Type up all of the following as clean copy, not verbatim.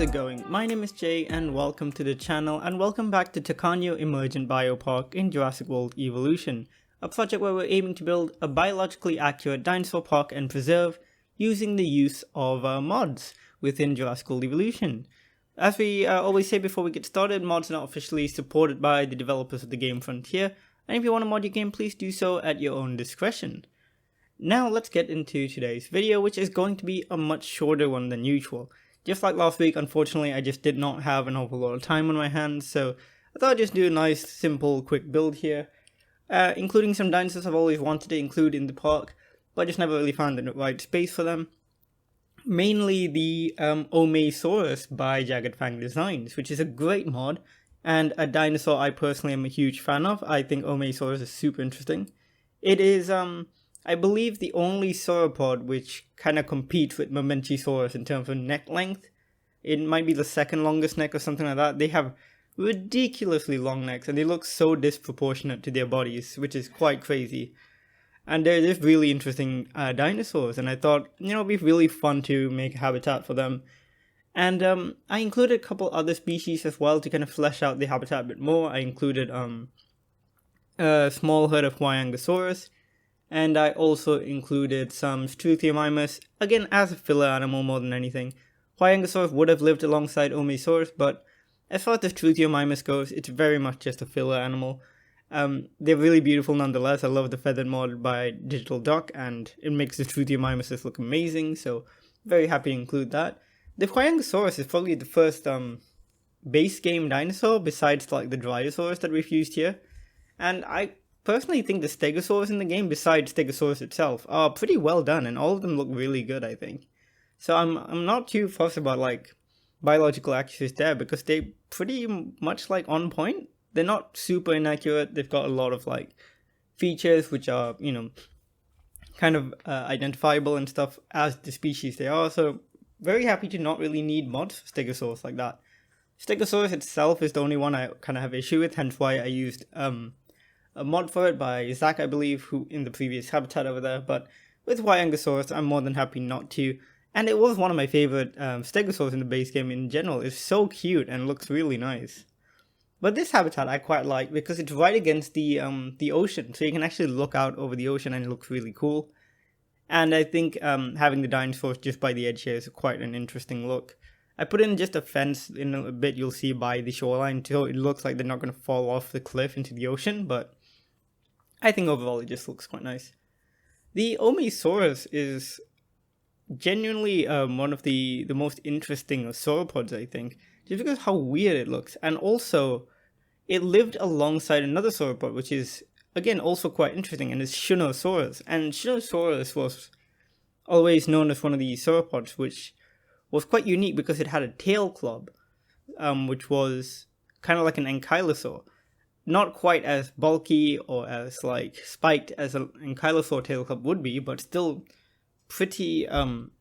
it going? My name is Jay and welcome to the channel, and welcome back to Tacano Emergent Biopark in Jurassic World Evolution, a project where we're aiming to build a biologically accurate dinosaur park and preserve using the use of mods within Jurassic World Evolution. As we always say before we get started, mods are not officially supported by the developers of the game Frontier, and if you want to mod your game, please do so at your own discretion. Now let's get into today's video, which is going to be a much shorter one than usual. Just like last week, unfortunately, I just did not have an awful lot of time on my hands, so I thought I'd just do a nice, simple, quick build here, including some dinosaurs I've always wanted to include in the park, but I just never really found the right space for them. Mainly the Omeisaurus by Jagged Fang Designs, which is a great mod, and a dinosaur I personally am a huge fan of. I think Omeisaurus is super interesting. It is, I believe, the only sauropod which kind of competes with Motherboard in terms of neck length. It might be the second longest neck or something like that. They have ridiculously long necks and they look so disproportionate to their bodies, which is quite crazy. And they're just really interesting dinosaurs, and I thought, it'd be really fun to make a habitat for them. And I included a couple other species as well to kind of flesh out the habitat a bit more. I included a small herd of Omeisaurus, and I also included some Struthiomimus, again as a filler animal more than anything. Omeisaurus would have lived alongside Omeisaurus, but as far as the Struthiomimus goes, it's very much just a filler animal. They're really beautiful nonetheless. I love the feathered mod by Digital Doc, and it makes the Struthiomimus look amazing, so very happy to include that. The Omeisaurus is probably the first base game dinosaur besides like the Drysaurs that we've used here, and I personally think the Stegosaurs in the game, besides Stegosaurus itself, are pretty well done, and all of them look really good, I think. So I'm not too fussed about like biological accuracy there, because they pretty much like on point. They're not super inaccurate. They've got a lot of like features which are, kind of identifiable and stuff as the species they are. So very happy to not really need mods for Stegosaurus like that. Stegosaurus itself is the only one I kind of have issue with, hence why I used a mod for it by Zach, I believe, who in the previous habitat over there. But with Omeisaurus, I'm more than happy not to. And it was one of my favorite Stegosaurs in the base game in general. It's so cute and looks really nice. But this habitat I quite like because it's right against the ocean, so you can actually look out over the ocean and it looks really cool. And I think having the dinosaurs just by the edge here is quite an interesting look. I put in just a fence in a bit, you'll see, by the shoreline, so it looks like they're not going to fall off the cliff into the ocean, but I think overall it just looks quite nice. The Omeisaurus is genuinely one of the most interesting sauropods, I think, just because how weird it looks. And also, it lived alongside another sauropod, which is, again, also quite interesting, and it's Shinosaurus. And Shinosaurus was always known as one of the sauropods, which was quite unique because it had a tail club, which was kind of like an ankylosaur. Not quite as bulky or as like spiked as an ankylosaur tail club would be, but still pretty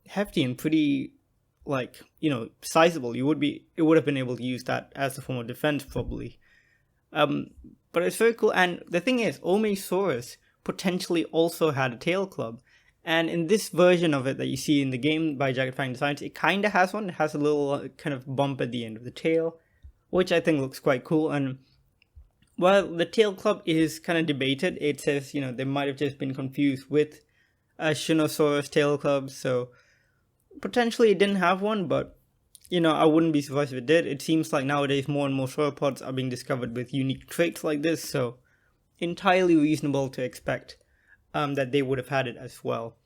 hefty and pretty like, sizable. It would have been able to use that as a form of defense probably. But it's very cool. And the thing is, Omeisaurus potentially also had a tail club. And in this version of it that you see in the game by Jagged Fang Designs, it kind of has one. It has a little kind of bump at the end of the tail, which I think looks quite cool. And while the tail club is kind of debated, it says, they might have just been confused with a Shinosaurus tail club. So potentially it didn't have one, but I wouldn't be surprised if it did. It seems like nowadays more and more sauropods are being discovered with unique traits like this, so entirely reasonable to expect that they would have had it as well.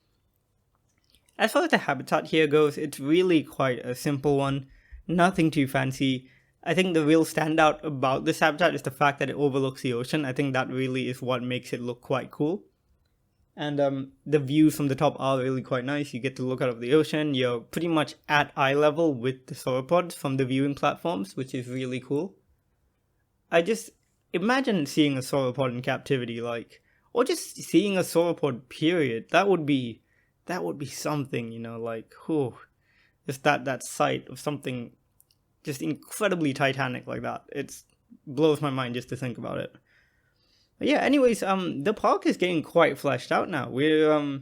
As far as the habitat here goes, it's really quite a simple one, nothing too fancy. I think the real standout about this habitat is the fact that it overlooks the ocean. I think that really is what makes it look quite cool. And the views from the top are really quite nice. You get to look out of the ocean. You're pretty much at eye level with the sauropods from the viewing platforms, which is really cool. I just imagine seeing a sauropod in captivity, or just seeing a sauropod, period. That would be something, just that sight of something just incredibly titanic like that. It blows my mind just to think about it. But yeah, anyways, the park is getting quite fleshed out now. We're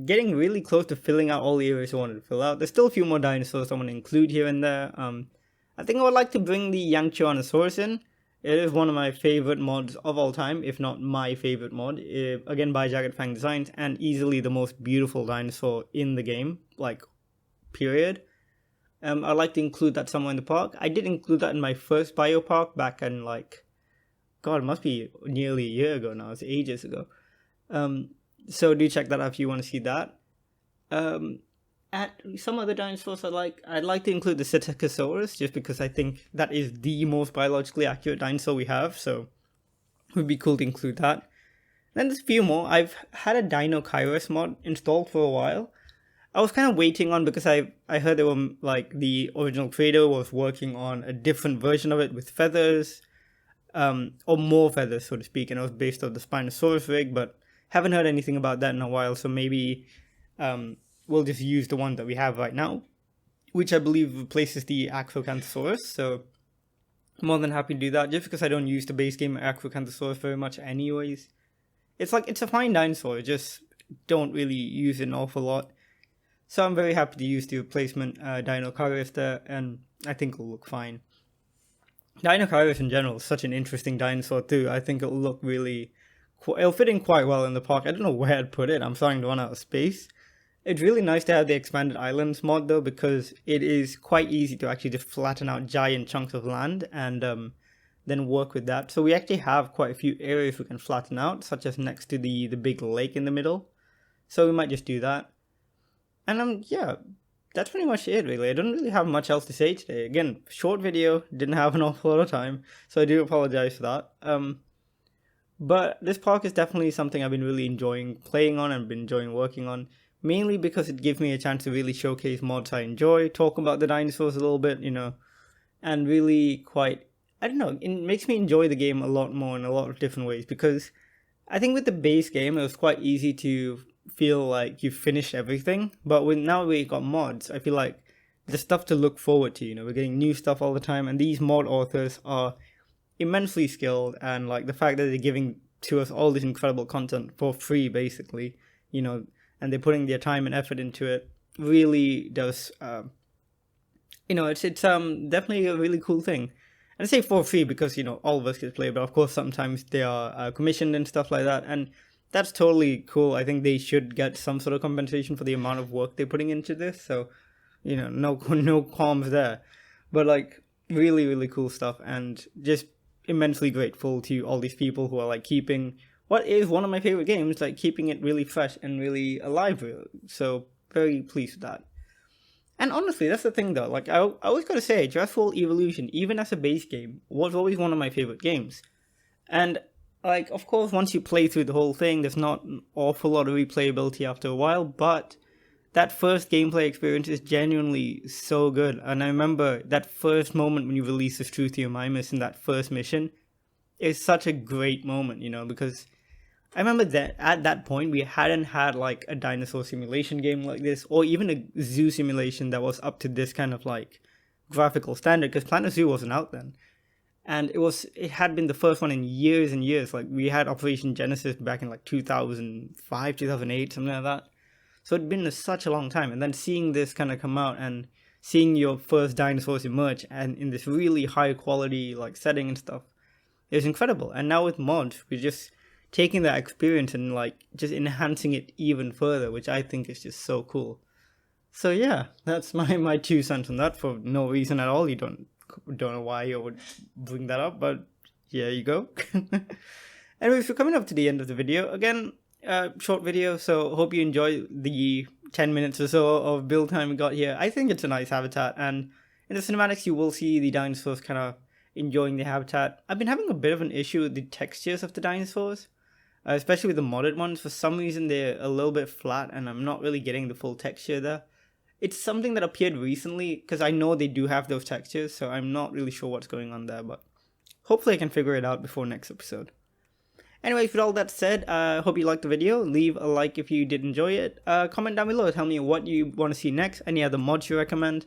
getting really close to filling out all the areas I wanted to fill out. There's still a few more dinosaurs I want to include here and there. I think I would like to bring the Tyrannosaurus in. It is one of my favorite mods of all time, if not my favorite mod. Again, by Jagged Fang Designs, and easily the most beautiful dinosaur in the game, like, period. I'd like to include that somewhere in the park. I did include that in my first biopark back in, like, God, it must be nearly a year ago now. It's ages ago. So do check that out if you want to see that. At some other dinosaurs I'd like to include the Tacano, just because I think that is the most biologically accurate dinosaur we have, so it would be cool to include that. Then there's a few more. I've had a Dino-Kairos mod installed for a while. I was kind of waiting on, because I heard they were, like, the original creator was working on a different version of it with feathers, or more feathers, so to speak, and it was based on the Spinosaurus rig, but haven't heard anything about that in a while, so maybe we'll just use the one that we have right now, which I believe replaces the Acrocanthosaurus, so I'm more than happy to do that, just because I don't use the base game Acrocanthosaurus very much anyways. It's a fine dinosaur, just don't really use it an awful lot. So I'm very happy to use the replacement Dino-Kairos there, and I think it'll look fine. Dino-Kairos in general is such an interesting dinosaur too. I think it'll look really... It'll fit in quite well in the park. I don't know where I'd put it. I'm starting to run out of space. It's really nice to have the expanded islands mod though, because it is quite easy to actually just flatten out giant chunks of land and then work with that. So we actually have quite a few areas we can flatten out, such as next to the big lake in the middle. So we might just do that. And yeah, that's pretty much it really. I don't really have much else to say today. Again, short video, didn't have an awful lot of time, so I do apologize for that. But this park is definitely something I've been really enjoying playing on and been enjoying working on, mainly because it gives me a chance to really showcase mods I enjoy, talk about the dinosaurs a little bit, and really quite, I don't know, it makes me enjoy the game a lot more in a lot of different ways, because I think with the base game it was quite easy to feel like you finished everything, but now we've got mods, I feel like there's stuff to look forward to, we're getting new stuff all the time, and these mod authors are immensely skilled, and like the fact that they're giving to us all this incredible content for free basically, and they're putting their time and effort into it really does it's definitely a really cool thing. And I say for free because all of us get to play, but of course sometimes they are commissioned and stuff like that, and that's totally cool. I think they should get some sort of compensation for the amount of work they're putting into this, so no qualms there. But like really, really cool stuff, and just immensely grateful to all these people who are like keeping what is one of my favorite games, like keeping it really fresh and really alive. So very pleased with that. And honestly, that's the thing though, like I always gotta say, Jurassic World Evolution, even as a base game, was always one of my favorite games. And like, of course, once you play through the whole thing, there's not an awful lot of replayability after a while, but that first gameplay experience is genuinely so good. And I remember that first moment when you release the Struthio Mimus in that first mission is such a great moment, because I remember that at that point we hadn't had like a dinosaur simulation game like this, or even a zoo simulation that was up to this kind of like graphical standard, because Planet Zoo wasn't out then. And it had been the first one in years and years. Like we had Operation Genesis back in like 2005, 2008, something like that. So it'd been such a long time, and then seeing this kind of come out and seeing your first dinosaurs emerge and in this really high quality like setting and stuff, it was incredible. And now with mods, we're just taking that experience and like just enhancing it even further, which I think is just so cool. So yeah, that's my 2 cents on that for no reason at all. You don't know why you would bring that up, but here you go. Anyways, we're coming up to the end of the video. Again, short video, so hope you enjoy the 10 minutes or so of build time we got here. I think it's a nice habitat, and in the cinematics you will see the dinosaurs kind of enjoying the habitat. I've been having a bit of an issue with the textures of the dinosaurs, especially with the modded ones. For some reason they're a little bit flat and I'm not really getting the full texture there. It's something that appeared recently, because I know they do have those textures, so I'm not really sure what's going on there, but hopefully I can figure it out before next episode. Anyways, with all that said, hope you liked the video. Leave a like if you did enjoy it. Comment down below, tell me what you want to see next, any other mods you recommend.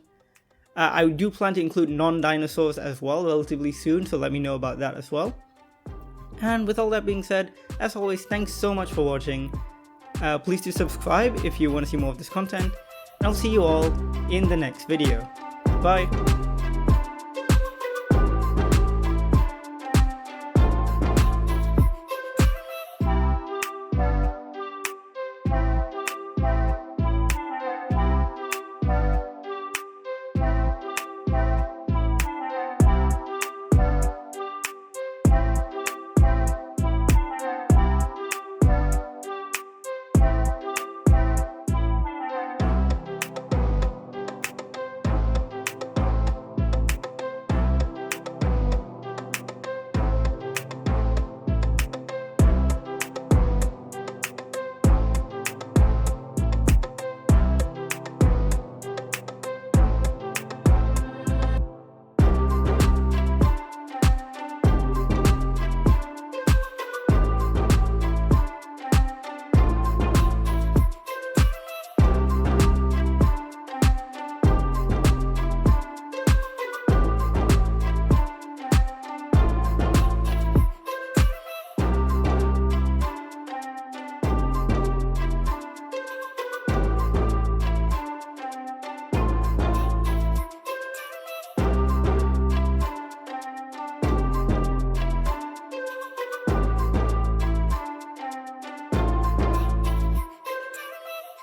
I do plan to include non-dinosaurs as well relatively soon, so let me know about that as well. And with all that being said, as always, thanks so much for watching, Please do subscribe if you want to see more of this content, and I'll see you all in the next video. Bye!